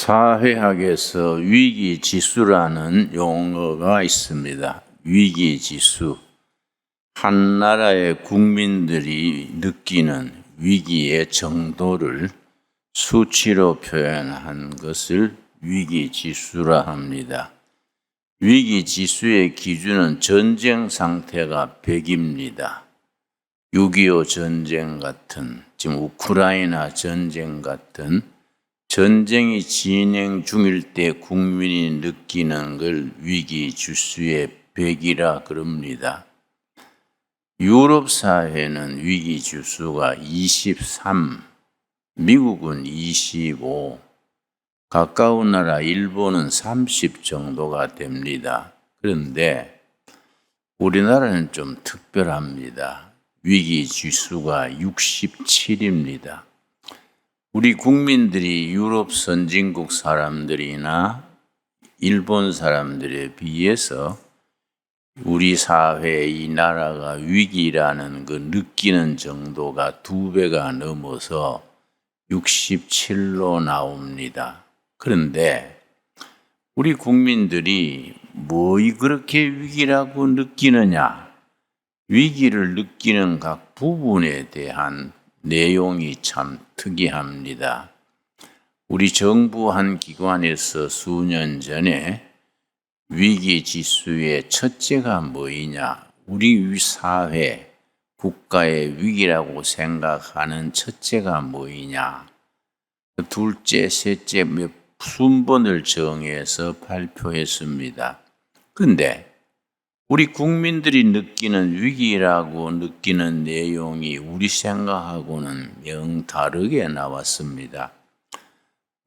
사회학에서 위기지수라는 용어가 있습니다. 위기지수. 한 나라의 국민들이 느끼는 위기의 정도를 수치로 표현한 것을 위기지수라 합니다. 위기지수의 기준은 전쟁 상태가 100입니다. 6.25 전쟁 같은, 지금 우크라이나 전쟁 같은 전쟁이 진행 중일 때 국민이 느끼는 걸 위기지수의 100이라 그럽니다. 유럽 사회는 위기지수가 23, 미국은 25, 가까운 나라 일본은 30 정도가 됩니다. 그런데 우리나라는 좀 특별합니다. 위기지수가 67입니다. 우리 국민들이 유럽 선진국 사람들이나 일본 사람들에 비해서 우리 사회 이 나라가 위기라는 그 느끼는 정도가 2배가 넘어서 67로 나옵니다. 그런데 우리 국민들이 뭐 그렇게 위기라고 느끼느냐? 위기를 느끼는 각 부분에 대한 내용이 참 특이합니다. 우리 정부 한 기관에서 수년 전에 위기 지수의 첫째가 뭐이냐, 우리 사회, 국가의 위기라고 생각하는 첫째가 뭐이냐, 둘째, 셋째 몇 순번을 정해서 발표했습니다. 근데 우리 국민들이 느끼는 위기라고 느끼는 내용이 우리 생각하고는 영 다르게 나왔습니다.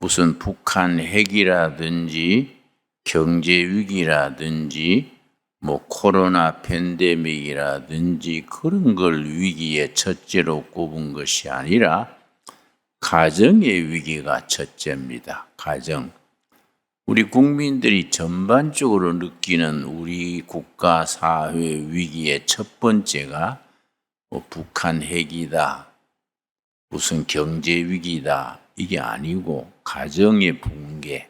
무슨 북한 핵이라든지 경제 위기라든지 코로나 팬데믹이라든지 그런 걸 위기의 첫째로 꼽은 것이 아니라 가정의 위기가 첫째입니다. 가정. 우리 국민들이 전반적으로 느끼는 우리 국가 사회 위기의 첫 번째가 북한 핵이다, 무슨 경제 위기다, 이게 아니고 가정의 붕괴,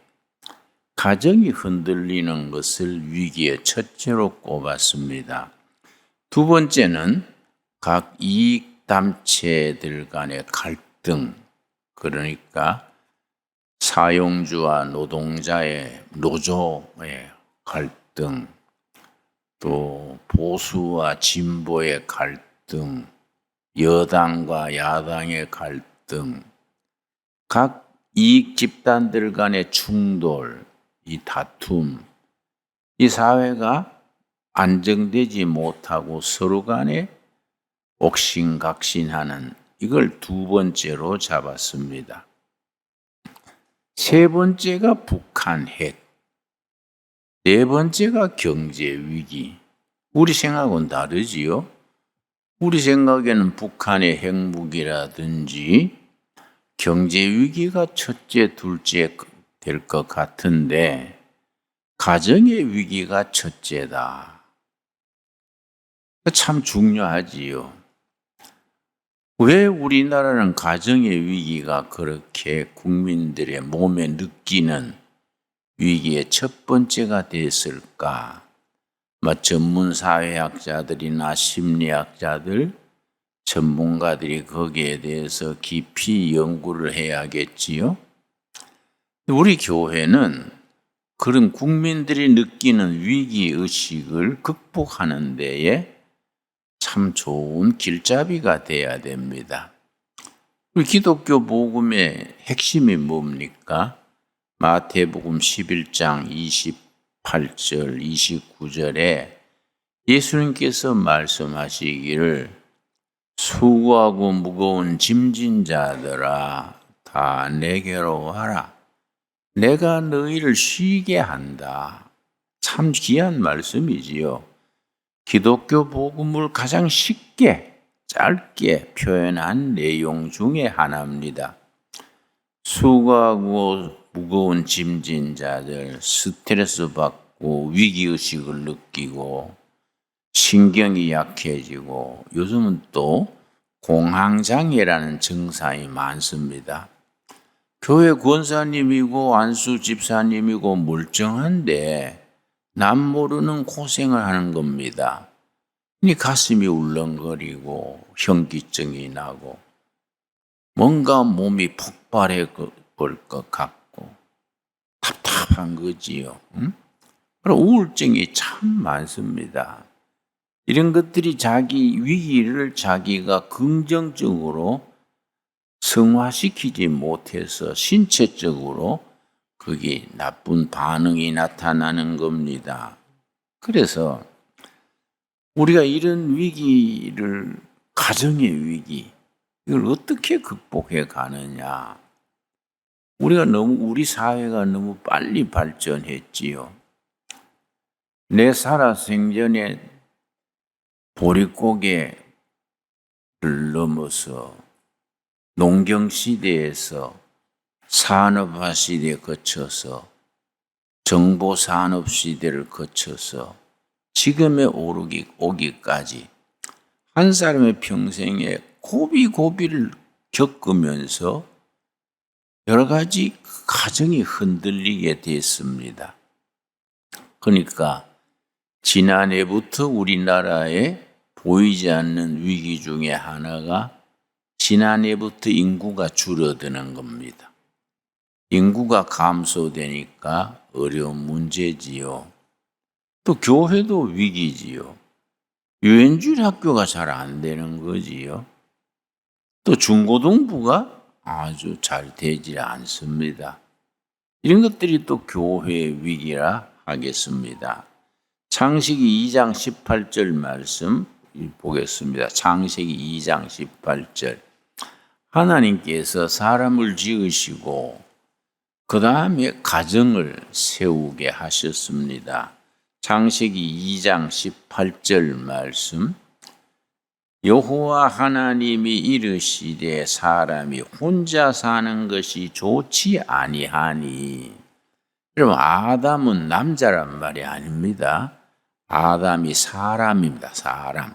가정이 흔들리는 것을 위기의 첫째로 꼽았습니다. 두 번째는 각 이익단체들 간의 갈등, 그러니까 사용주와 노동자의 노조의 갈등, 또 보수와 진보의 갈등, 여당과 야당의 갈등, 각 이익 집단들 간의 충돌, 이 다툼, 이 사회가 안정되지 못하고 서로 간에 옥신각신하는, 이걸 두 번째로 잡았습니다. 세 번째가 북한 핵, 네 번째가 경제 위기. 우리 생각은 다르지요? 우리 생각에는 북한의 핵무기라든지 경제 위기가 첫째, 둘째 될 것 같은데 가정의 위기가 첫째다. 참 중요하지요. 왜 우리나라는 가정의 위기가 그렇게 국민들의 몸에 느끼는 위기의 첫 번째가 됐을까? 전문 사회학자들이나 심리학자들, 전문가들이 거기에 대해서 깊이 연구를 해야겠지요. 우리 교회는 그런 국민들이 느끼는 위기의식을 극복하는 데에 참 좋은 길잡이가 돼야 됩니다. 우리 기독교 복음의 핵심이 뭡니까? 마태복음 11장 28절, 29절에 예수님께서 말씀하시기를 수고하고 무거운 짐진 자들아 다 내게로 와라. 내가 너희를 쉬게 한다. 참 귀한 말씀이지요. 기독교 복음을 가장 쉽게 짧게 표현한 내용 중에 하나입니다. 수고하고 무거운 짐진 자들, 스트레스 받고 위기의식을 느끼고 신경이 약해지고 요즘은 또 공황장애라는 증상이 많습니다. 교회 권사님이고 안수 집사님이고 멀쩡한데 남 모르는 고생을 하는 겁니다. 이 가슴이 울렁거리고 현기증이 나고 뭔가 몸이 폭발해 볼 것 같고 답답한 거지요. 응? 그럼 우울증이 참 많습니다. 이런 것들이 자기 위기를 자기가 긍정적으로 승화시키지 못해서 신체적으로 그게 나쁜 반응이 나타나는 겁니다. 그래서 우리가 이런 위기를, 가정의 위기, 이걸 어떻게 극복해 가느냐. 우리 사회가 너무 빨리 발전했지요. 내 살아생전에 보릿고개를 넘어서 농경시대에서 산업화시대에 거쳐서 정보산업시대를 거쳐서 지금에 오기까지 한 사람의 평생에 고비고비를 겪으면서 여러 가지 가정이 흔들리게 됐습니다. 그러니까 지난해부터 우리나라에 보이지 않는 위기 중에 하나가 지난해부터 인구가 줄어드는 겁니다. 인구가 감소되니까 어려운 문제지요. 또 교회도 위기지요. 유엔주일 학교가 잘 안 되는 거지요. 또 중고등부가 아주 잘 되지 않습니다. 이런 것들이 또 교회의 위기라 하겠습니다. 창세기 2장 18절 말씀 보겠습니다. 창세기 2장 18절. 하나님께서 사람을 지으시고 그 다음에 가정을 세우게 하셨습니다. 창세기 2장 18절 말씀. 여호와 하나님이 이르시되 사람이 혼자 사는 것이 좋지 아니하니. 여러분, 아담은 남자란 말이 아닙니다. 아담이 사람입니다. 사람.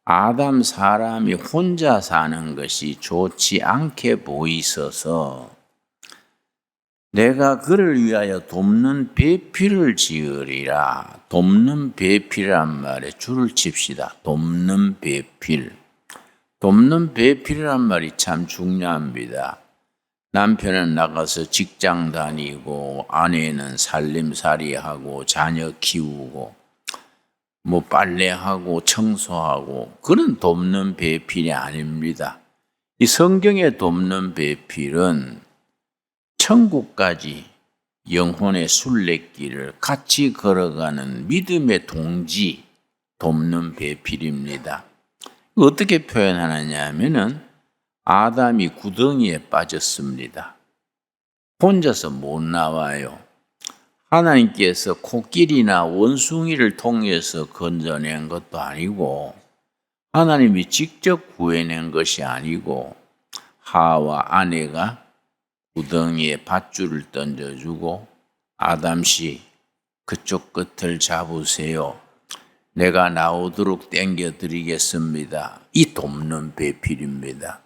아담 사람이 혼자 사는 것이 좋지 않게 보이셔서 내가 그를 위하여 돕는 배필을 지으리라. 돕는 배필이란 말에 줄을 칩시다. 돕는 배필. 돕는 배필이란 말이 참 중요합니다. 남편은 나가서 직장 다니고 아내는 살림살이하고 자녀 키우고 뭐 빨래하고 청소하고 그런 돕는 배필이 아닙니다. 이 성경의 돕는 배필은 천국까지 영혼의 순례길을 같이 걸어가는 믿음의 동지, 돕는 배필입니다. 어떻게 표현하느냐 하면은 아담이 구덩이에 빠졌습니다. 혼자서 못 나와요. 하나님께서 코끼리나 원숭이를 통해서 건져낸 것도 아니고 하나님이 직접 구해낸 것이 아니고 하와 아내가 구덩이에 밧줄을 던져주고 아담씨 그쪽 끝을 잡으세요. 내가 나오도록 당겨드리겠습니다. 이 돕는 배필입니다.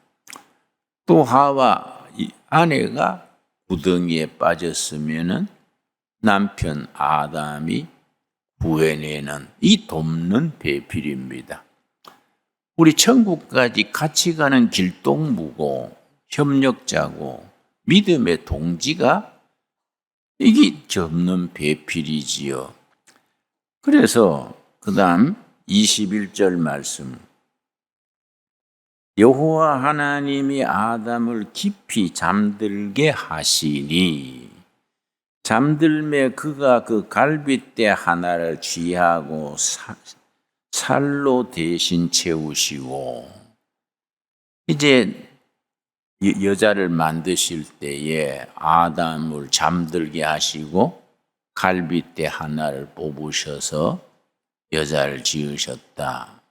또 하와 아내가 구덩이에 빠졌으면은 남편 아담이 구해내는 이 돕는 배필입니다. 우리 천국까지 같이 가는 길동무고 협력자고 믿음의 동지가 이게 돕는 배필이지요. 그래서 그 다음 21절 말씀. 여호와 하나님이 아담을 깊이 잠들게 하시니 잠들매 그가 그 갈빗대 하나를 취하고 살로 대신 채우시고 이제 여자를 만드실 때에 아담을 잠들게 하시고 갈빗대 하나를 뽑으셔서 여자를 지으셨다.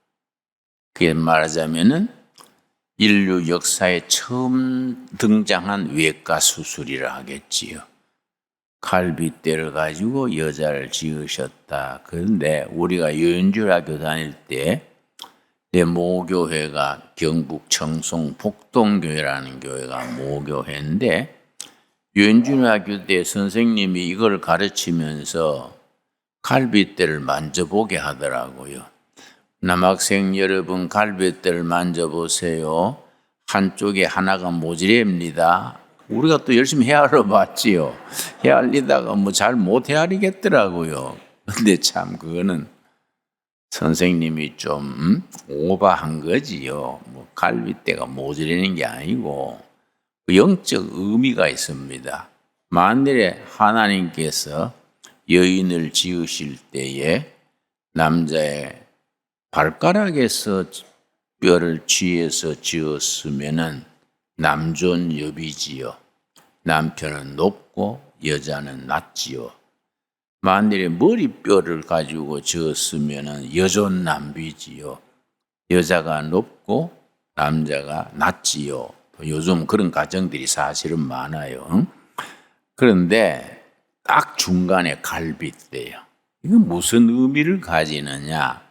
그게 말하자면은 인류 역사에 처음 등장한 외과 수술이라 하겠지요. 갈빗대를 가지고 여자를 지으셨다. 그런데 우리가 유엔주일학교 다닐 때 내 모교회가 경북 청송 복동교회라는 교회가 모교회인데 유엔중학교 때 선생님이 이걸 가르치면서 갈빗대를 만져보게 하더라고요. 남학생 여러분, 갈빗대를 만져보세요. 한쪽에 하나가 모질입니다. 우리가 또 열심히 헤아려 봤지요. 헤아리다가 뭐 잘 못 헤아리겠더라고요. 근데 참 그거는 선생님이 좀 오버한 거지요. 뭐 갈빗대가 모자라는 게 아니고 영적 의미가 있습니다. 만일에 하나님께서 여인을 지으실 때에 남자의 발가락에서 뼈를 취해서 지었으면은 남존여비지요. 남편은 높고 여자는 낮지요. 만일에 머리뼈를 가지고 지었으면은 여존남비지요. 여자가 높고 남자가 낮지요. 요즘 그런 가정들이 사실은 많아요. 그런데 딱 중간에 갈빗대요. 이건 무슨 의미를 가지느냐?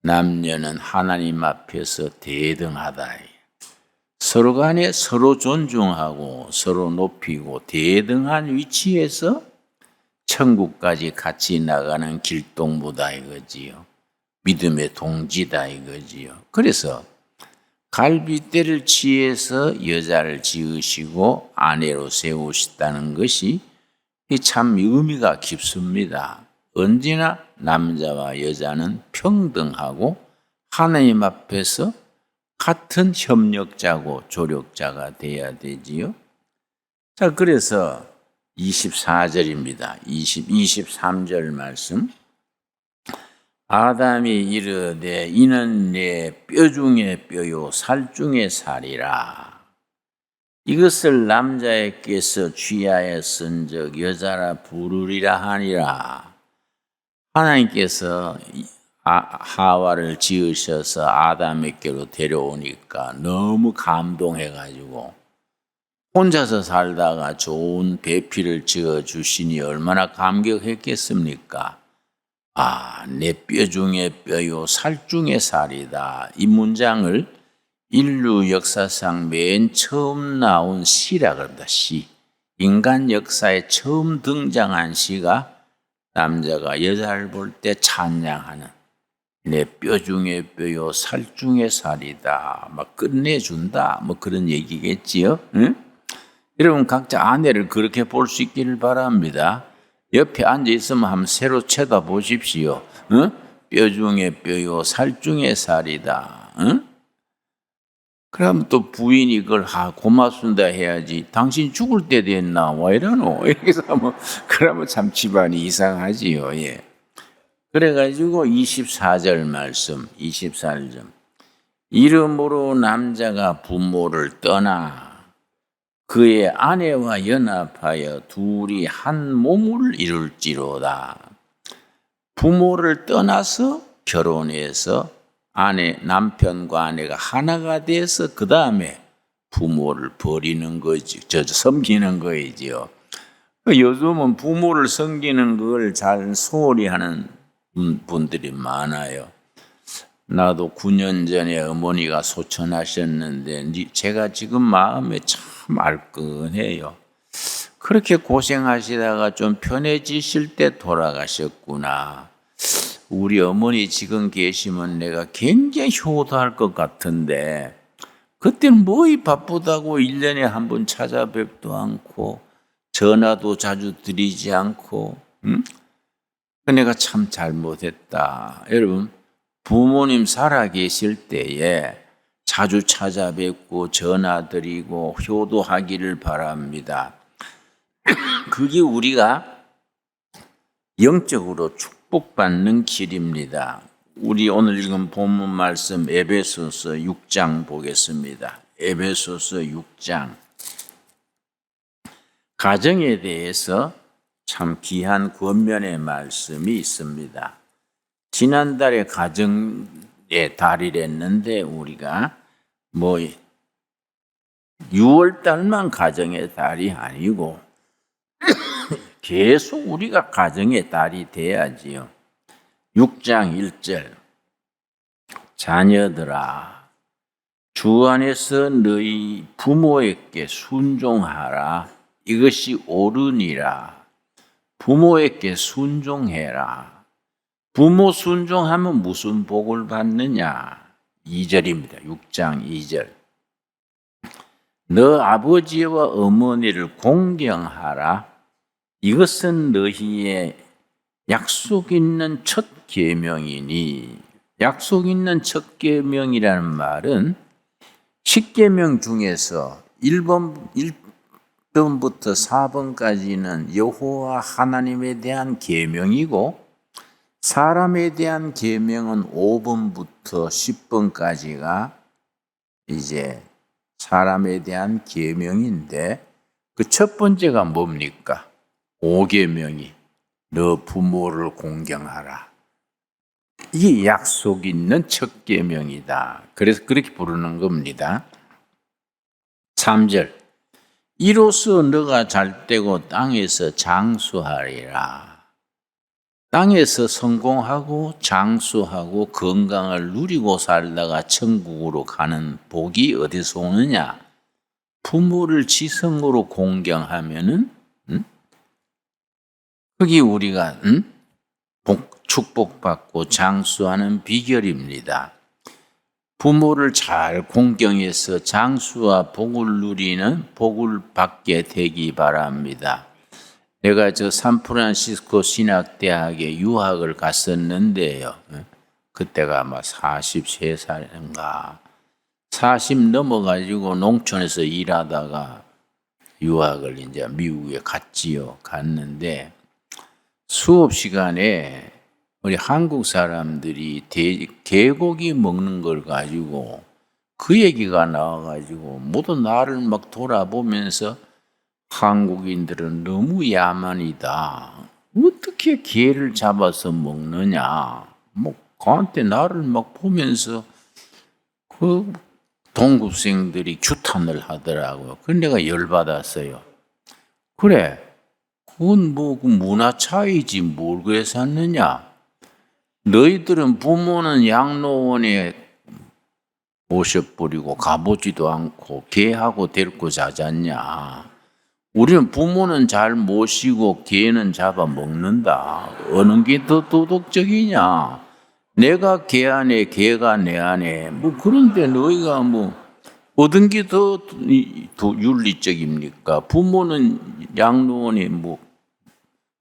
남녀는 하나님 앞에서 대등하다. 서로 간에 서로 존중하고 서로 높이고 대등한 위치에서 천국까지 같이 나가는 길동무다 이거지요. 믿음의 동지다 이거지요. 그래서 갈빗대를 취해서 여자를 지으시고 아내로 세우셨다는 것이 참 의미가 깊습니다. 언제나 남자와 여자는 평등하고 하나님 앞에서 같은 협력자고 조력자가 돼야 되지요. 자, 그래서 24절입니다. 23절 말씀. 아담이 이르되 이는 내 뼈 중에 뼈요 살 중에 살이라. 이것을 남자에게서 취하였은즉 여자라 부르리라 하니라. 하나님께서 하와를 지으셔서 아담에게로 데려오니까 너무 감동해가지고 혼자서 살다가 좋은 배필을 지어주시니 얼마나 감격했겠습니까? 내 뼈 중에 뼈요 살 중에 살이다. 이 문장을 인류 역사상 맨 처음 나온 시라 그럽니다. 시. 인간 역사에 처음 등장한 시가 남자가 여자를 볼 때 찬양하는 내 뼈 중에 뼈요 살 중에 살이다. 막 끝내준다. 뭐 그런 얘기겠지요. 응? 여러분 각자 아내를 그렇게 볼 수 있기를 바랍니다. 옆에 앉아 있으면 한번 새로 쳐다보십시오. 응? 뼈 중에 뼈요 살 중에 살이다. 응? 그러면 또 부인이 이걸 고맙습니다 해야지. 당신 죽을 때 됐나? 왜 이러노? 이렇게 하면 그러면 참 집안이 이상하지요. 예. 그래가지고 24절 말씀, 24절. 이러므로 남자가 부모를 떠나 그의 아내와 연합하여 둘이 한 몸을 이룰지로다. 부모를 떠나서 결혼해서 남편과 아내가 하나가 돼서 그 다음에 부모를 버리는 거지, 섬기는 거이지요. 요즘은 부모를 섬기는 걸 잘 소홀히 하는 분들이 많아요. 나도 9년 전에 어머니가 소천하셨는데 제가 지금 마음에 참 알끈해요. 그렇게 고생하시다가 좀 편해지실 때 돌아가셨구나. 우리 어머니 지금 계시면 내가 굉장히 효도할 것 같은데 그때는 뭐이 바쁘다고 1년에 한 번 찾아뵙도 않고 전화도 자주 드리지 않고 내가 참 잘못했다. 여러분 부모님 살아계실 때에 자주 찾아뵙고 전화드리고 효도하기를 바랍니다. 그게 우리가 영적으로 축복받는 길입니다. 우리 오늘 읽은 본문 말씀 에베소서 6장 보겠습니다. 에베소서 6장. 가정에 대해서 참 귀한 권면의 말씀이 있습니다. 지난달에 가정의 달이랬는데 우리가 6월 달만 가정의 달이 아니고 계속 우리가 가정의 달이 돼야지요. 6장 1절. 자녀들아 주 안에서 너희 부모에게 순종하라. 이것이 옳으니라. 부모에게 순종해라. 부모 순종하면 무슨 복을 받느냐? 2절입니다. 6장 2절. 너 아버지와 어머니를 공경하라. 이것은 너희의 약속 있는 첫 계명이니. 약속 있는 첫 계명이라는 말은 10계명 중에서 1번부터 4번까지는 여호와 하나님에 대한 계명이고 사람에 대한 계명은 5번부터 10번까지가 이제 사람에 대한 계명인데 그 첫 번째가 뭡니까? 5계명이 너 부모를 공경하라. 이게 약속 있는 첫 계명이다. 그래서 그렇게 부르는 겁니다. 3절. 이로써 너가 잘되고 땅에서 장수하리라. 땅에서 성공하고 장수하고 건강을 누리고 살다가 천국으로 가는 복이 어디서 오느냐? 부모를 지성으로 공경하면은 그게 우리가 축복받고 장수하는 비결입니다. 부모를 잘 공경해서 장수와 복을 누리는 복을 받게 되기 바랍니다. 내가 저 샌프란시스코 신학대학에 유학을 갔었는데요. 그때가 아마 43살인가 40 넘어가지고 농촌에서 일하다가 유학을 이제 미국에 갔는데 수업 시간에 우리 한국 사람들이 개고기 먹는 걸 가지고 그 얘기가 나와가지고 모두 나를 막 돌아보면서 한국인들은 너무 야만이다. 어떻게 개를 잡아서 먹느냐. 뭐 그한테 나를 막 보면서 그 동급생들이 규탄을 하더라고요. 그래서 내가 열받았어요. 그래, 그건 뭐 그 문화 차이지 뭘 그래서 했느냐. 너희들은 부모는 양로원에 모셔버리고 가보지도 않고 개하고 데리고 자잖냐. 우리는 부모는 잘 모시고 개는 잡아먹는다. 어느 게 더 도덕적이냐. 내가 개 안에 개가 내 안에 뭐 그런데 너희가 뭐 얻은 게 더 윤리적입니까? 부모는 양로원에 뭐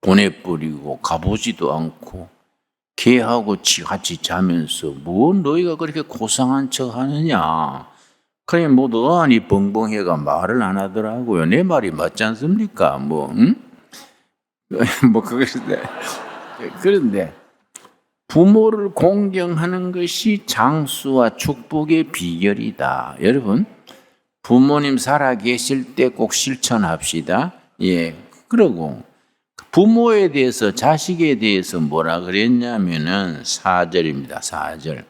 보내버리고 가보지도 않고 개하고 같이 자면서 뭐 너희가 그렇게 고상한 척 하느냐. 그래 뭐 너아니 벙벙해가 말을 안 하더라고요. 내 말이 맞지 않습니까? 뭐 그런데 부모를 공경하는 것이 장수와 축복의 비결이다. 여러분 부모님 살아 계실 때 꼭 실천합시다. 예, 그러고 부모에 대해서 자식에 대해서 뭐라 그랬냐면은 4절입니다. 4절.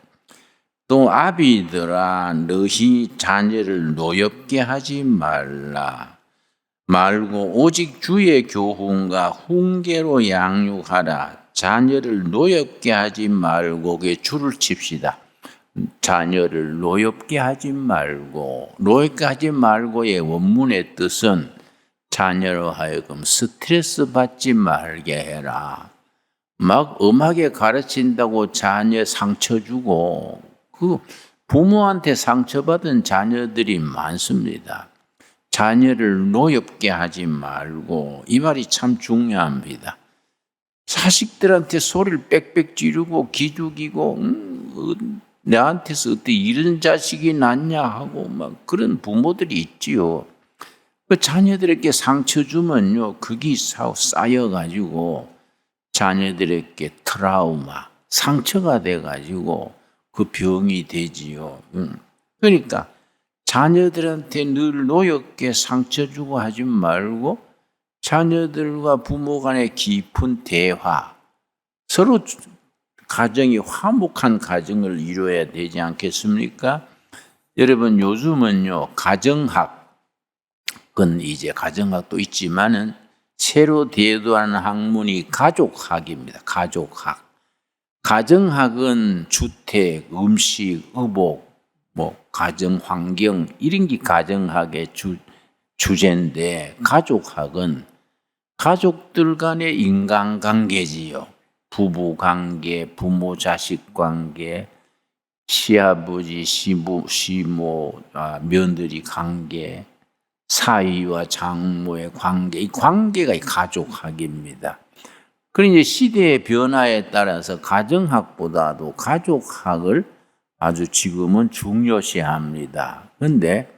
또 아비들아 너희 자녀를 노엽게 하지 말고 오직 주의 교훈과 훈계로 양육하라. 자녀를 노엽게 하지 말고 그게 줄을 칩시다. 자녀를 노엽게 하지 말고의 원문의 뜻은 자녀로 하여금 스트레스 받지 말게 해라. 막 엄하게 가르친다고 자녀 상처 주고 그 부모한테 상처받은 자녀들이 많습니다. 자녀를 노엽게 하지 말고 이 말이 참 중요합니다. 자식들한테 소리를 빽빽 지르고 기죽이고 내한테서 어떻게 이런 자식이 낳냐 하고 막 그런 부모들이 있지요. 그 자녀들에게 상처 주면요 그게 쌓여가지고 자녀들에게 트라우마, 상처가 돼가지고 그 병이 되지요. 그러니까 자녀들한테 늘 노엽게 상처 주고 하지 말고 자녀들과 부모 간의 깊은 대화, 서로 가정이 화목한 가정을 이루어야 되지 않겠습니까? 여러분 요즘은요 가정학은 이제 가정학도 있지만은 새로 대두하는 학문이 가족학입니다. 가족학. 가정학은 주택, 음식, 의복, 뭐 가정 환경 이런 게 가정학의 주제인데 가족학은 가족들 간의 인간관계지요. 부부관계, 부모-자식 관계, 시아버지, 시모, 며느리 관계, 사위와 장모의 관계, 이 관계가 가족학입니다. 그런데 시대의 변화에 따라서 가정학보다도 가족학을 아주 지금은 중요시합니다. 그런데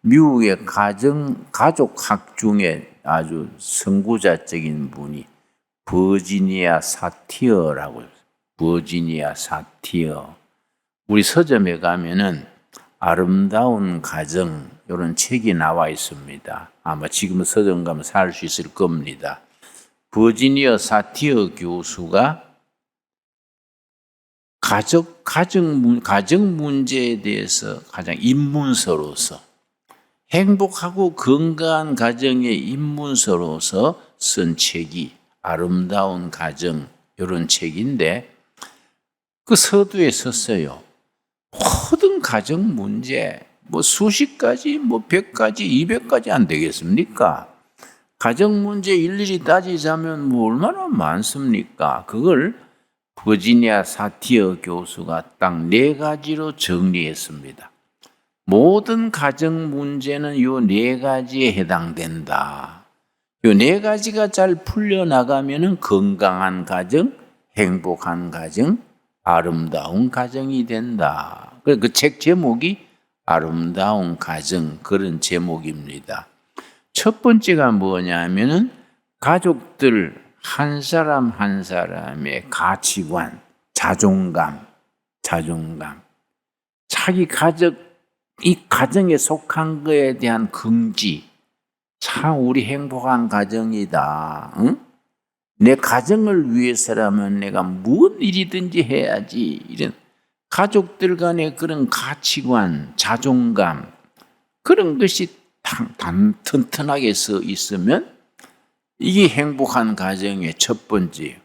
미국의 가족학 중에 아주 선구자적인 분이 버지니아 사티어라고 해요. 버지니아 사티어. 우리 서점에 가면은 아름다운 가정 이런 책이 나와 있습니다. 아마 지금 서점 가면 살 수 있을 겁니다. 버지니아 사티어 교수가 가정 문제에 대해서 가장 입문서로서 행복하고 건강한 가정의 입문서로서 쓴 책이 아름다운 가정 이런 책인데 그 서두에 썼어요. 모든 가정 문제 수십 가지 100가지 200가지 안 되겠습니까? 가정 문제 일일이 따지자면 얼마나 많습니까? 그걸 버지니아 사티어 교수가 딱 4가지로 정리했습니다. 모든 가정 문제는 요 4가지에 해당된다. 요 4가지가 잘 풀려나가면은 건강한 가정, 행복한 가정, 아름다운 가정이 된다. 그 책 제목이 아름다운 가정 그런 제목입니다. 첫 번째가 뭐냐면은 가족들 한 사람 한 사람의 가치관, 자존감. 자기 이 가정에 속한 것에 대한 긍지. 참 우리 행복한 가정이다. 응? 내 가정을 위해서라면 내가 무슨 일이든지 해야지. 이런 가족들 간의 그런 가치관, 자존감 그런 것이 튼튼하게 서 있으면 이게 행복한 가정의 첫 번째예요.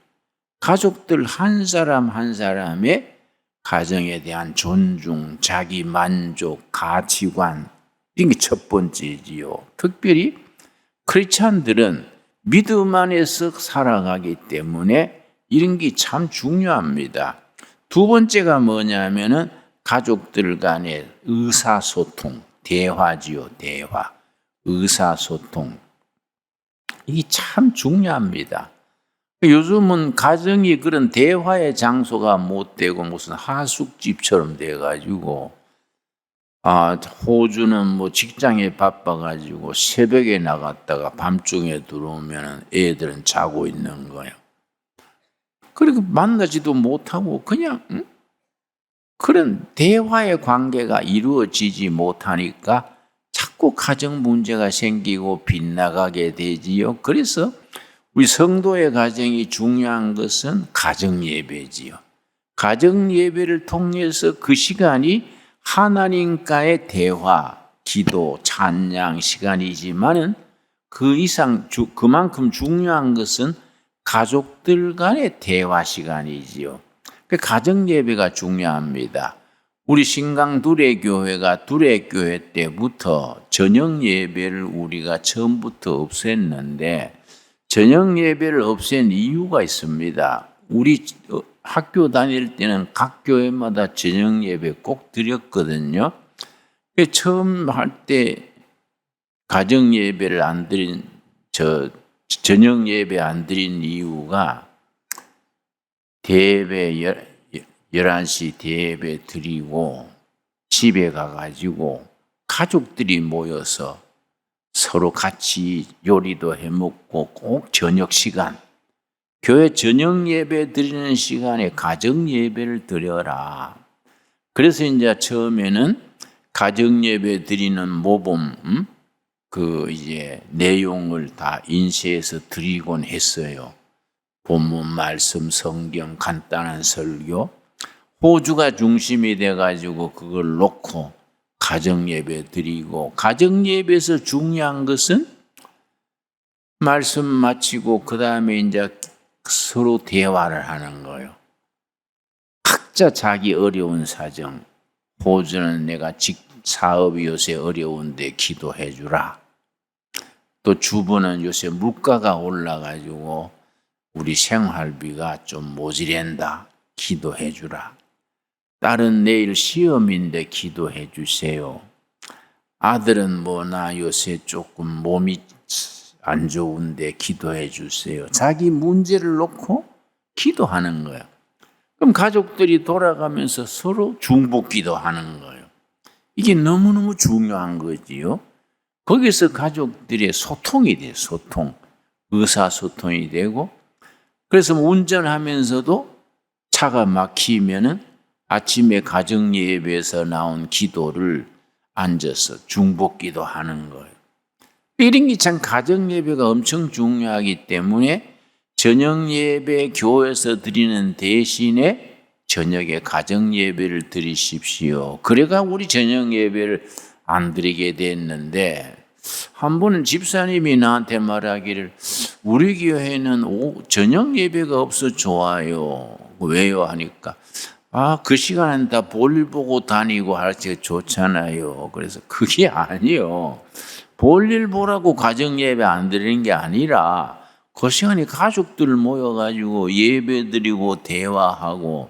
가족들 한 사람 한 사람의 가정에 대한 존중, 자기 만족, 가치관 이게 첫 번째지요. 특별히 크리스찬들은 믿음 안에서 살아가기 때문에 이런 게 참 중요합니다. 두 번째가 뭐냐면은 가족들 간의 의사소통, 대화지요, 대화. 의사소통. 이게 참 중요합니다. 요즘은 가정이 그런 대화의 장소가 못 되고 무슨 하숙집처럼 돼가지고, 호주는 직장에 바빠가지고 새벽에 나갔다가 밤중에 들어오면 애들은 자고 있는 거예요. 그리고 만나지도 못하고 그냥 그런 대화의 관계가 이루어지지 못하니까 자꾸 가정 문제가 생기고 빗나가게 되지요. 그래서 우리 성도의 가정이 중요한 것은 가정 예배지요. 가정 예배를 통해서 그 시간이 하나님과의 대화, 기도, 찬양 시간이지만은 그 이상 그만큼 중요한 것은 가족들 간의 대화 시간이지요. 가정 예배가 중요합니다. 우리 신강 두레교회가 두레교회 때부터 저녁 예배를 우리가 처음부터 없앴는데 저녁 예배를 없앤 이유가 있습니다. 우리 학교 다닐 때는 각 교회마다 저녁 예배 꼭 드렸거든요. 처음 할 때 가정 예배를 안 드린 저녁 예배 안 드린 이유가 대예배 11시 대예배 드리고 집에 가가지고 가족들이 모여서 서로 같이 요리도 해먹고 꼭 저녁 시간 교회 저녁 예배 드리는 시간에 가정 예배를 드려라. 그래서 이제 처음에는 가정 예배 드리는 모범 내용을 다 인쇄해서 드리곤 했어요. 본문 말씀, 성경, 간단한 설교, 호주가 중심이 돼가지고 그걸 놓고 가정 예배 드리고 가정 예배에서 중요한 것은 말씀 마치고 그 다음에 이제 서로 대화를 하는 거예요. 각자 자기 어려운 사정, 호주는 내가 사업이 요새 어려운데 기도해 주라. 또 주부는 요새 물가가 올라가지고 우리 생활비가 좀 모자란다. 기도해 주라. 딸은 내일 시험인데 기도해 주세요. 아들은 나 요새 조금 몸이 안 좋은데 기도해 주세요. 자기 문제를 놓고 기도하는 거예요. 그럼 가족들이 돌아가면서 서로 중보 기도하는 거예요. 이게 너무너무 중요한 거지요. 거기서 가족들의 소통이 돼요. 소통. 의사소통이 되고, 그래서 운전하면서도 차가 막히면은 아침에 가정예배에서 나온 기도를 앉아서 중보기도 하는 거예요. 이런 게 참 가정예배가 엄청 중요하기 때문에 저녁예배 교회에서 드리는 대신에 저녁에 가정예배를 드리십시오. 그래가 우리 저녁예배를 안 드리게 됐는데, 한 번은 집사님이 나한테 말하기를 우리 교회는 저녁 예배가 없어 좋아요. 왜요? 하니까 그 시간은 다 볼일 보고 다니고 할 때 좋잖아요. 그래서 그게 아니요. 볼일 보라고 가정 예배 안 드리는 게 아니라 그 시간에 가족들 모여가지고 예배 드리고 대화하고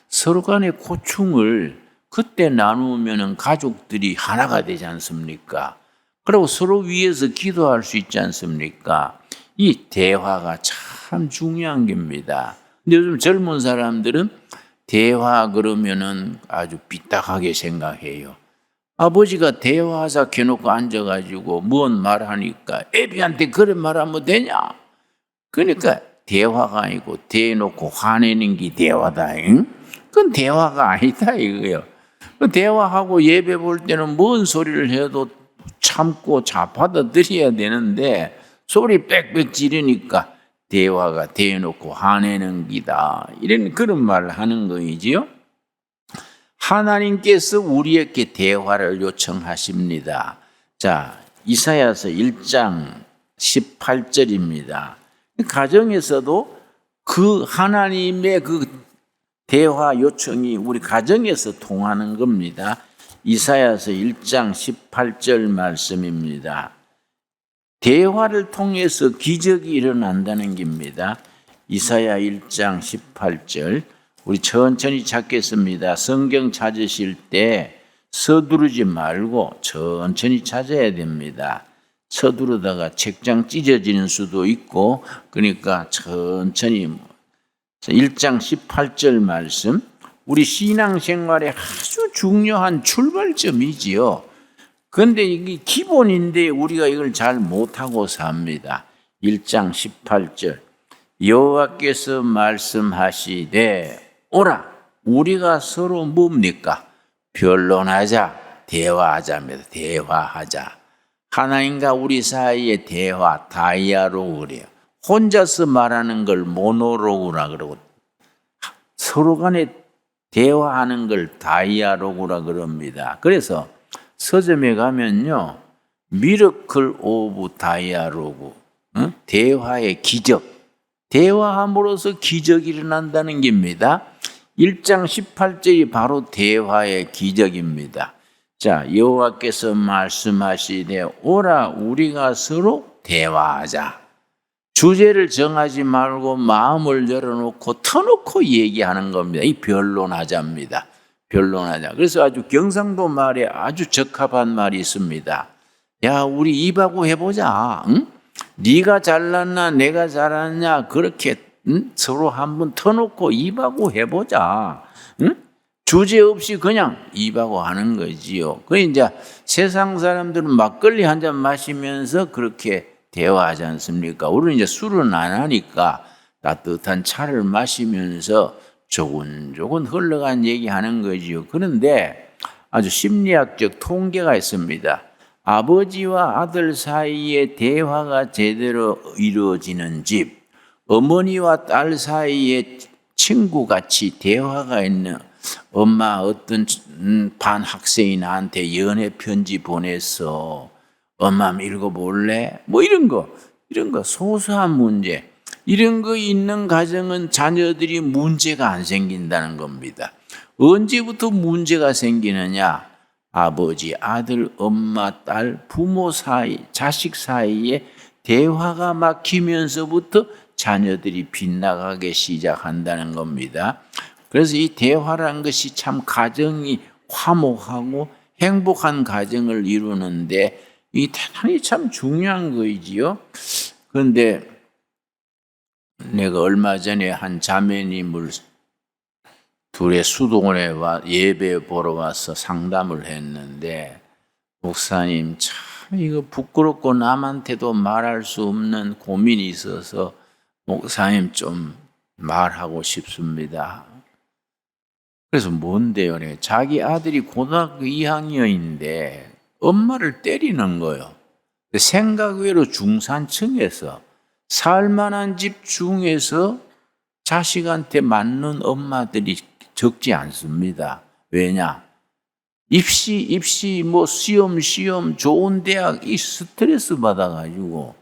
서로 간의 고충을 그때 나누면은 가족들이 하나가 되지 않습니까? 그리고 서로 위해서 기도할 수 있지 않습니까? 이 대화가 참 중요한 겁니다. 근데 요즘 젊은 사람들은 대화 그러면은 아주 삐딱하게 생각해요. 아버지가 대화하자 해놓고 앉아가지고 뭔 말하니까 애비한테 그런 말하면 되냐? 그러니까 대화가 아니고 대놓고 화내는 게 대화다. 응? 그건 대화가 아니다 이거예요. 대화하고 예배 볼 때는 뭔 소리를 해도 참고 받아들여야 되는데 소리 빽빽 지르니까 대화가 대놓고 화내는 기다. 이런 그런 말을 하는 거이지요. 하나님께서 우리에게 대화를 요청하십니다. 자, 이사야서 1장 18절입니다. 가정에서도 그 하나님의 그 대화 요청이 우리 가정에서 통하는 겁니다. 이사야서 1장 18절 말씀입니다. 대화를 통해서 기적이 일어난다는 겁니다. 이사야 1장 18절 우리 천천히 찾겠습니다. 성경 찾으실 때 서두르지 말고 천천히 찾아야 됩니다. 서두르다가 책장 찢어지는 수도 있고 그러니까 천천히 1장 18절 말씀 우리 신앙생활에 아주 중요한 출발점이지요. 그런데 이게 기본인데 우리가 이걸 잘 못하고 삽니다. 1장 18절 여호와께서 말씀하시되 오라 우리가 서로 뭡니까? 변론하자 대화하자입니다. 대화하자. 하나님과 우리 사이의 대화 다이아로그 그래요. 혼자서 말하는 걸 모노로그라 그러고 서로 간에 대화하는 걸 다이아로그라 그럽니다. 그래서 서점에 가면요. 미러클 오브 다이아로그 대화의 기적 대화함으로써 기적이 일어난다는 겁니다. 1장 18절이 바로 대화의 기적입니다. 자, 여호와께서 말씀하시되 오라 우리가 서로 대화하자. 주제를 정하지 말고 마음을 열어놓고 터놓고 얘기하는 겁니다. 이 변론하자입니다. 변론하자. 그래서 아주 경상도 말에 아주 적합한 말이 있습니다. 야, 우리 입하고 해보자. 응? 네가 잘났나 내가 잘났냐 그렇게 서로 한번 터놓고 입하고 해보자. 응? 주제 없이 그냥 입하고 하는 거지요. 그 이제 세상 사람들은 막걸리 한 잔 마시면서 그렇게 대화하지 않습니까? 우리는 이제 술은 안 하니까 따뜻한 차를 마시면서 조곤조곤 흘러간 얘기하는 거지요. 그런데 아주 심리학적 통계가 있습니다. 아버지와 아들 사이에 대화가 제대로 이루어지는 집, 어머니와 딸 사이에 친구같이 대화가 있는 엄마 어떤 반 학생이 나한테 연애 편지 보냈어. 엄마 읽어볼래? 뭐 이런 거 소소한 문제. 이런 거 있는 가정은 자녀들이 문제가 안 생긴다는 겁니다. 언제부터 문제가 생기느냐? 아버지, 아들, 엄마, 딸, 부모 사이, 자식 사이에 대화가 막히면서부터 자녀들이 빗나가기 시작한다는 겁니다. 그래서 이 대화라는 것이 참 가정이 화목하고 행복한 가정을 이루는데 이 대단히 참 중요한 거이지요. 그런데 내가 얼마 전에 한 자매님을 둘의 수도원에 예배 보러 와서 상담을 했는데, 목사님 참 이거 부끄럽고 남한테도 말할 수 없는 고민이 있어서 목사님 좀 말하고 싶습니다. 그래서 뭔데요? 자기 아들이 고등학교 2학년인데 엄마를 때리는 거예요. 생각 외로 중산층에서 살만한 집 중에서 자식한테 맞는 엄마들이 적지 않습니다. 왜냐? 입시, 시험, 좋은 대학, 이 스트레스 받아가지고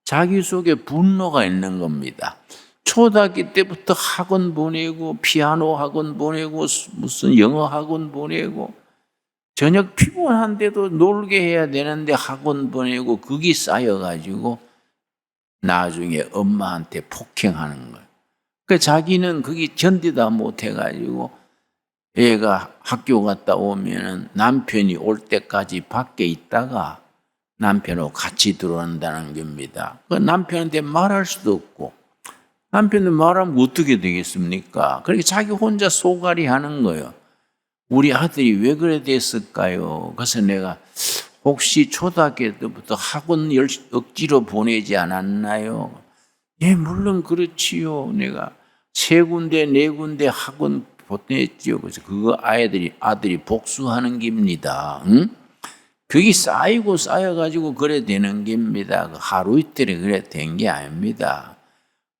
자기 속에 분노가 있는 겁니다. 초등학교 때부터 학원 보내고, 피아노 학원 보내고, 무슨 영어 학원 보내고, 저녁 피곤한데도 놀게 해야 되는데 학원 보내고, 그게 쌓여가지고, 나중에 엄마한테 폭행하는 거예요. 그 자기는 그게 견디다 못해가지고 애가 학교 갔다 오면은 남편이 올 때까지 밖에 있다가 남편하고 같이 들어온다는 겁니다. 그 남편한테 말할 수도 없고, 남편한테 말하면 어떻게 되겠습니까? 그렇게 자기 혼자 소갈이 하는 거예요. 우리 아들이 왜 그래 됐을까요? 그래서 내가 혹시 초등학교 때부터 학원 억지로 보내지 않았나요? 예, 물론 그렇지요. 내가 3군데, 4군데 학원 보냈지요. 그래서 그거 아들이 복수하는 겁니다. 응? 그게 쌓여가지고 그래 되는 겁니다. 하루 이틀에 그래 된 게 아닙니다.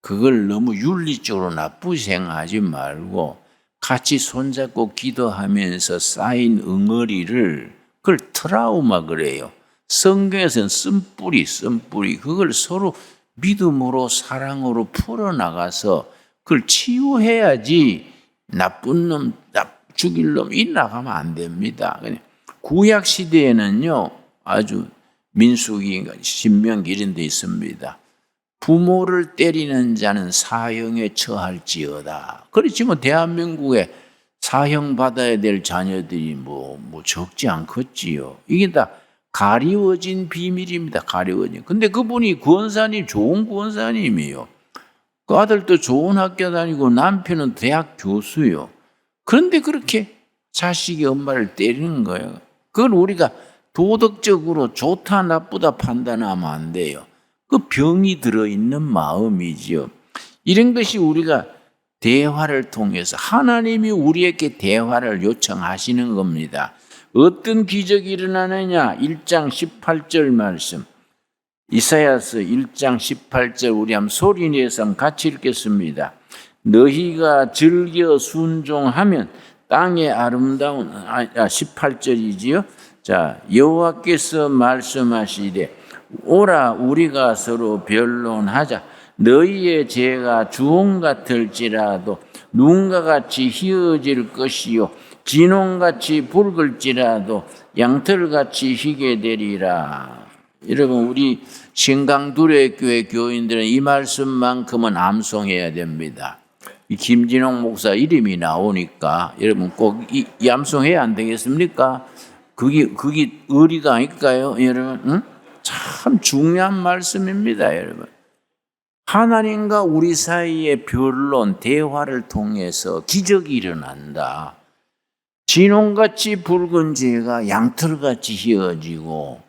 그걸 너무 윤리적으로 나쁘게 생각하지 말고 같이 손잡고 기도하면서 쌓인 응어리를 그걸 트라우마 그래요. 성경에서는 쓴뿌리 그걸 서로 믿음으로 사랑으로 풀어나가서 그걸 치유해야지 나쁜 놈, 죽일 놈 이 나가면 안 됩니다. 구약 시대에는요, 아주 민수기, 신명기 이런 데 있습니다. 부모를 때리는 자는 사형에 처할지어다. 그렇지만 대한민국에 사형 받아야 될 자녀들이 뭐 적지 않겠지요. 이게 다 가리워진 비밀입니다. 가리워진. 근데 그분이 구원사님, 좋은 구원사님이에요. 그 아들도 좋은 학교 다니고 남편은 대학 교수요. 그런데 그렇게 자식이 엄마를 때리는 거예요. 그걸 우리가 도덕적으로 좋다 나쁘다 판단하면 안 돼요. 그 병이 들어있는 마음이지요. 이런 것이 우리가 대화를 통해서 하나님이 우리에게 대화를 요청하시는 겁니다. 어떤 기적이 일어나느냐? 1장 18절 말씀. 이사야서 1장 18절 우리 한번 소리내서 같이 읽겠습니다. 너희가 즐겨 순종하면 땅의 아름다운 18절이지요. 자, 여호와께서 말씀하시되 오라 우리가 서로 변론하자. 너희의 죄가 주홍 같을지라도 눈과 같이 희어질 것이요 진홍같이 붉을지라도 양털같이 희게 되리라. 여러분, 우리 신강두레교회 교인들은 이 말씀만큼은 암송해야 됩니다. 이 김진홍 목사 이름이 나오니까 여러분 꼭 이 암송해야 안 되겠습니까? 그게 의리가 아닐까요, 여러분? 응? 참 중요한 말씀입니다, 여러분. 하나님과 우리 사이의 변론, 대화를 통해서 기적이 일어난다. 진홍같이 붉은 죄가 양털같이 휘어지고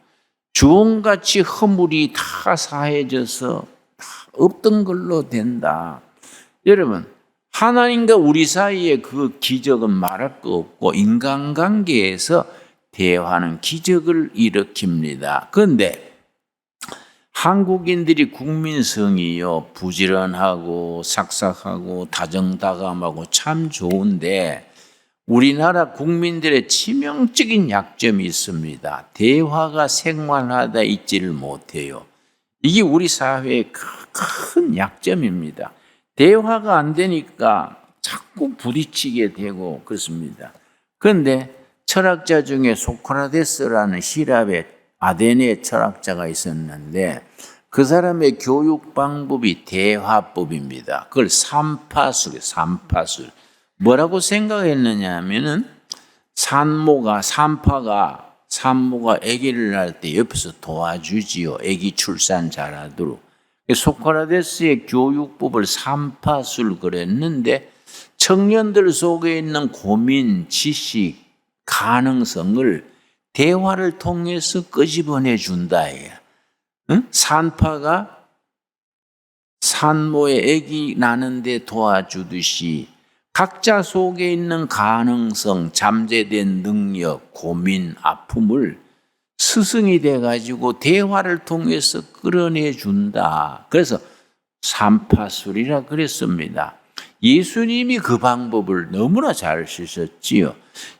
주홍같이 허물이 다 사해져서 다 없던 걸로 된다. 여러분, 하나님과 우리 사이의 그 기적은 말할 거 없고 인간관계에서 대화는 기적을 일으킵니다. 그런데 한국인들이 국민성이요 부지런하고 삭삭하고 다정다감하고 참 좋은데 우리나라 국민들의 치명적인 약점이 있습니다. 대화가 생활하다 있지를 못해요. 이게 우리 사회의 큰 약점입니다. 대화가 안 되니까 자꾸 부딪히게 되고 그렇습니다. 그런데 철학자 중에 소크라테스라는 시랍의 아테네 철학자가 있었는데 그 사람의 교육 방법이 대화법입니다. 그걸 삼파술이에요. 삼파술. 뭐라고 생각했느냐 하면은 산모가 아기를 낳을 때 옆에서 도와주지요. 아기 출산 잘하도록. 소크라테스의 교육법을 삼파술 그랬는데 청년들 속에 있는 고민, 지식, 가능성을 대화를 통해서 끄집어내 준다. 응? 산파가 산모의 아기 낳는데 도와주듯이 각자 속에 있는 가능성, 잠재된 능력, 고민, 아픔을 스승이 돼가지고 대화를 통해서 끌어내 준다. 그래서 삼파술이라 그랬습니다. 예수님이 그 방법을 너무나 잘 쓰셨지요.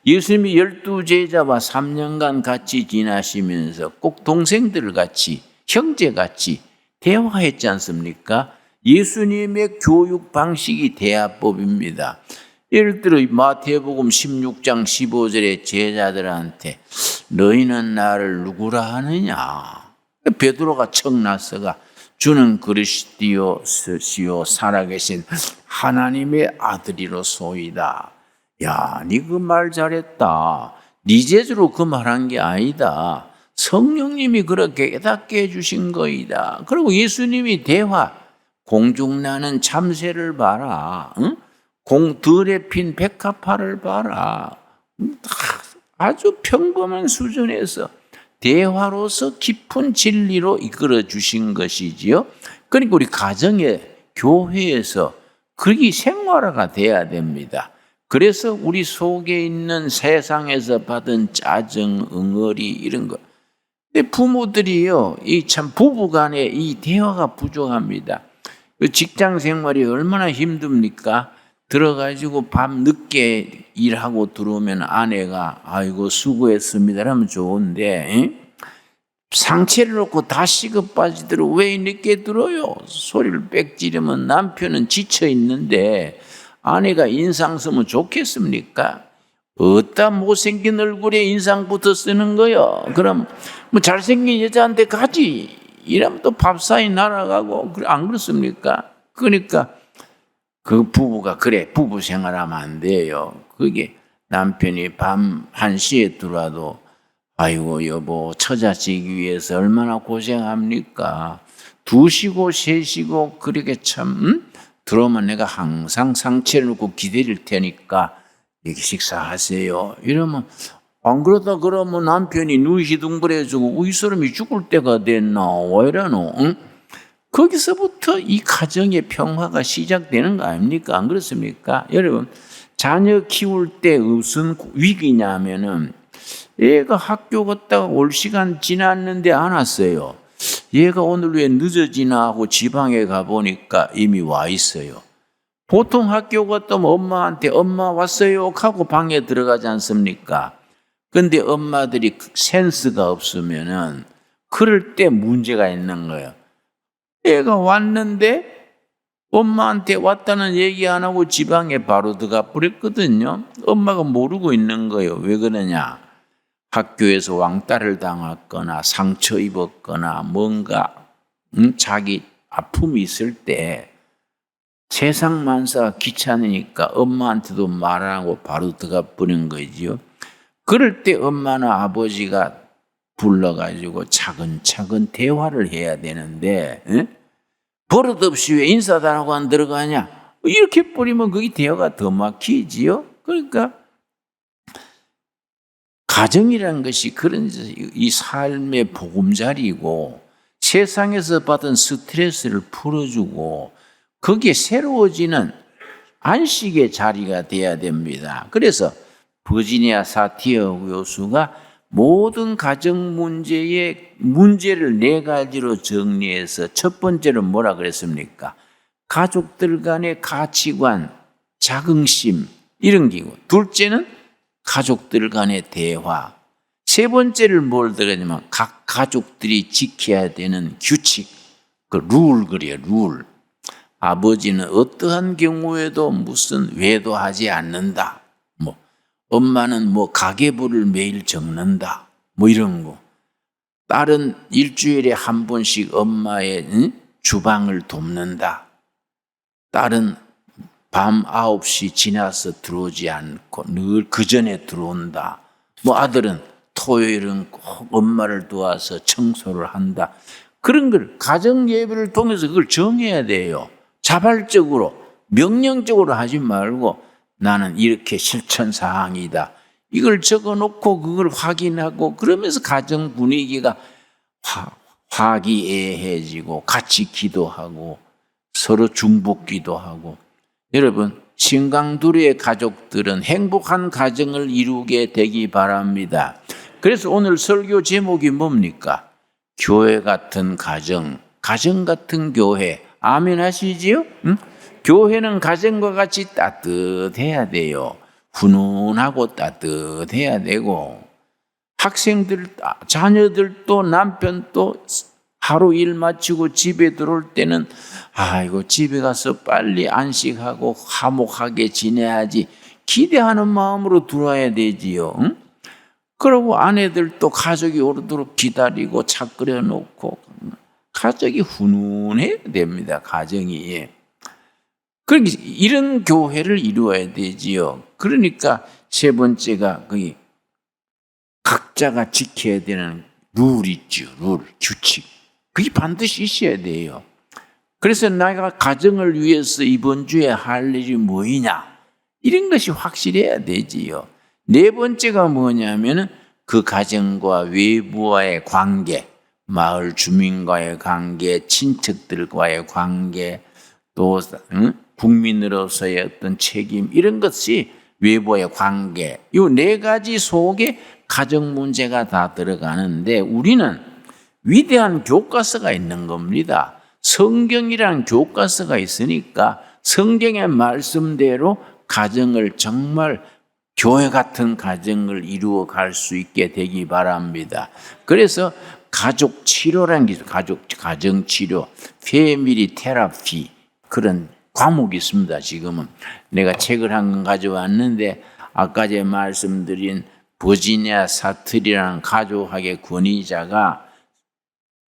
예수님이 12제자와 3년간 같이 지나시면서 꼭 동생들 같이, 형제 같이 대화했지 않습니까? 예수님의 교육 방식이 대화법입니다. 예를 들어 마태복음 16장 15절에 제자들한테 너희는 나를 누구라 하느냐? 베드로가 척나서가 주는 그리스도시요 살아계신 하나님의 아들이로소이다. 야, 니 그 말 잘했다. 니 제주로 그 말한 게 아니다. 성령님이 그렇게 깨닫게 해주신 거이다. 그리고 예수님이 대화, 공중 나는 참새를 봐라. 응? 들에 핀 백합화를 봐라. 아주 평범한 수준에서 대화로서 깊은 진리로 이끌어 주신 것이지요. 그러니까 우리 가정에, 교회에서 그게 생활화가 돼야 됩니다. 그래서 우리 속에 있는 세상에서 받은 짜증, 응어리 이런 거. 근데 부모들이요, 이 참 부부간에 이 대화가 부족합니다. 직장 생활이 얼마나 힘듭니까? 들어가지고 밤 늦게 일하고 들어오면 아내가 아이고 수고했습니다 하면 좋은데 상체를 놓고 다 식어 빠지도록 왜 늦게 들어요? 소리를 빽지르면 남편은 지쳐 있는데 아내가 인상 쓰면 좋겠습니까? 어따 못생긴 얼굴에 인상부터 쓰는 거요. 그럼 뭐 잘생긴 여자한테 가지. 이러면 또 밥사이 날아가고 안 그렇습니까? 그러니까 그 부부가 그래 부부 생활하면 안 돼요. 그게 남편이 밤 1시에 들어와도 아이고 여보 처자식 위해서 얼마나 고생합니까? 2시고 3시고 그렇게 참 들어오면 내가 항상 상체를 놓고 기다릴 테니까 여기 식사하세요. 이러면 안 그러다 그러면 남편이 누이시둥부려주고 이 사람이 죽을 때가 됐나 왜 이러노? 응? 거기서부터 이 가정의 평화가 시작되는 거 아닙니까? 안 그렇습니까? 여러분 자녀 키울 때 무슨 위기냐 하면은 얘가 학교 갔다가 올 시간 지났는데 안 왔어요. 얘가 오늘 왜 늦어지나 하고 지방에 가보니까 이미 와 있어요. 보통 학교 갔다 오면 엄마한테 엄마 왔어요 하고 방에 들어가지 않습니까? 근데 엄마들이 센스가 없으면은 그럴 때 문제가 있는 거예요. 애가 왔는데 엄마한테 왔다는 얘기 안 하고 지방에 바로 들어가 버렸거든요. 엄마가 모르고 있는 거예요. 왜 그러냐? 학교에서 왕따를 당했거나 상처 입었거나 뭔가 자기 아픔이 있을 때 세상 만사가 귀찮으니까 엄마한테도 말 안 하고 바로 들어가 버린 거지요. 그럴 때 엄마나 아버지가 불러가지고 차근차근 대화를 해야 되는데 버릇없이 왜 인사도 안 하고 안 들어가냐? 이렇게 버리면 그게 대화가 더 막히지요. 그러니까 가정이라는 것이 그런 이 삶의 보금자리고 세상에서 받은 스트레스를 풀어주고 거기에 새로워지는 안식의 자리가 돼야 됩니다. 그래서 버지니아 사티어 교수가 모든 가정 문제의 문제를 4가지로 정리해서 첫 번째로 뭐라 그랬습니까? 가족들 간의 가치관, 자긍심 이런 기고 둘째는 가족들 간의 대화. 세 번째를 뭘 들었냐면 각 가족들이 지켜야 되는 규칙, 그 룰 그래요, 룰. 아버지는 어떠한 경우에도 무슨 외도하지 않는다. 엄마는 가계부를 매일 적는다. 이런 거. 딸은 일주일에 한 번씩 엄마의 주방을 돕는다. 딸은 밤 9시 지나서 들어오지 않고 늘 그 전에 들어온다. 뭐 아들은 토요일은 꼭 엄마를 도와서 청소를 한다. 그런 걸 가정 예배를 통해서 그걸 정해야 돼요. 자발적으로 명령적으로 하지 말고 나는 이렇게 실천 사항이다. 이걸 적어놓고 그걸 확인하고 그러면서 가정 분위기가 화기애애해지고 같이 기도하고 서로 중보기도 하고. 여러분, 신강두리의 가족들은 행복한 가정을 이루게 되기 바랍니다. 그래서 오늘 설교 제목이 뭡니까? 교회 같은 가정, 가정 같은 교회. 아멘 하시지요? 응? 교회는 가정과 같이 따뜻해야 돼요. 훈훈하고 따뜻해야 되고, 학생들, 자녀들도 남편도 하루 일 마치고 집에 들어올 때는 아이고 집에 가서 빨리 안식하고 화목하게 지내야지 기대하는 마음으로 들어와야 되지요. 응? 그리고 아내들도 가족이 오르도록 기다리고 차 끓여놓고 가족이 훈훈해야 됩니다. 가정이. 그러니까 이런 교회를 이루어야 되지요. 그러니까 세 번째가 거기 각자가 지켜야 되는 룰 있죠. 룰, 규칙. 그게 반드시 있어야 돼요. 그래서 내가 가정을 위해서 이번 주에 할 일이 뭐이냐? 이런 것이 확실해야 되지요. 네 번째가 뭐냐면은 그 가정과 외부와의 관계, 마을 주민과의 관계, 친척들과의 관계, 또 국민으로서의 어떤 책임, 이런 것이 외부와의 관계, 이 네 가지 속에 가정 문제가 다 들어가는데 우리는 위대한 교과서가 있는 겁니다. 성경이라는 교과서가 있으니까 성경의 말씀대로 가정을 정말 교회 같은 가정을 이루어 갈 수 있게 되기 바랍니다. 그래서 가족 치료라는 게 있어요. 가정 치료, 패밀리 테라피, 그런 과목이 있습니다. 지금은 내가 책을 한 권 가져왔는데 아까 제가 말씀드린 버지니아 사틀이라는 가족학의 권위자가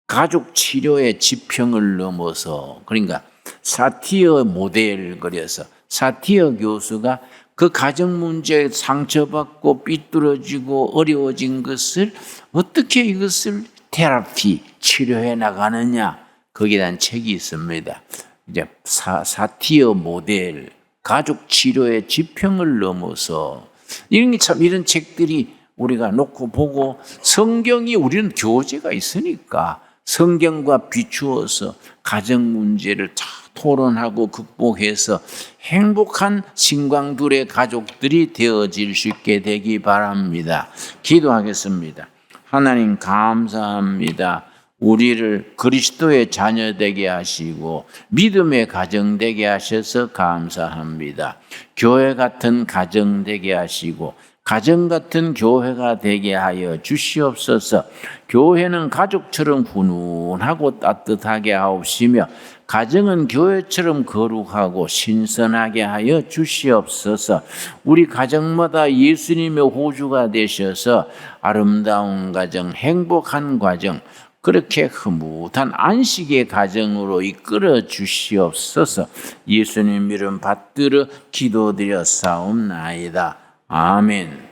가족 치료의 지평을 넘어서, 그러니까 사티어 모델을 그려서 사티어 교수가 그 가정 문제에 상처받고 삐뚤어지고 어려워진 것을 어떻게 이것을 테라피 치료해 나가느냐, 거기에 대한 책이 있습니다. 이제 사티어 모델, 가족 치료의 지평을 넘어서, 이런 책들이 우리가 놓고 보고, 성경이 우리는 교재가 있으니까 성경과 비추어서 가정 문제를 다 토론하고 극복해서 행복한 신광둘의 가족들이 되어질 수 있게 되기 바랍니다. 기도하겠습니다. 하나님 감사합니다. 우리를 그리스도의 자녀 되게 하시고 믿음의 가정 되게 하셔서 감사합니다. 교회 같은 가정 되게 하시고 가정 같은 교회가 되게 하여 주시옵소서. 교회는 가족처럼 훈훈하고 따뜻하게 하옵시며 가정은 교회처럼 거룩하고 신선하게 하여 주시옵소서. 우리 가정마다 예수님의 호주가 되셔서 아름다운 가정, 행복한 가정, 그렇게 흐뭇한 안식의 가정으로 이끌어 주시옵소서. 예수님 이름 받들어 기도드려 사옵나이다. 아멘.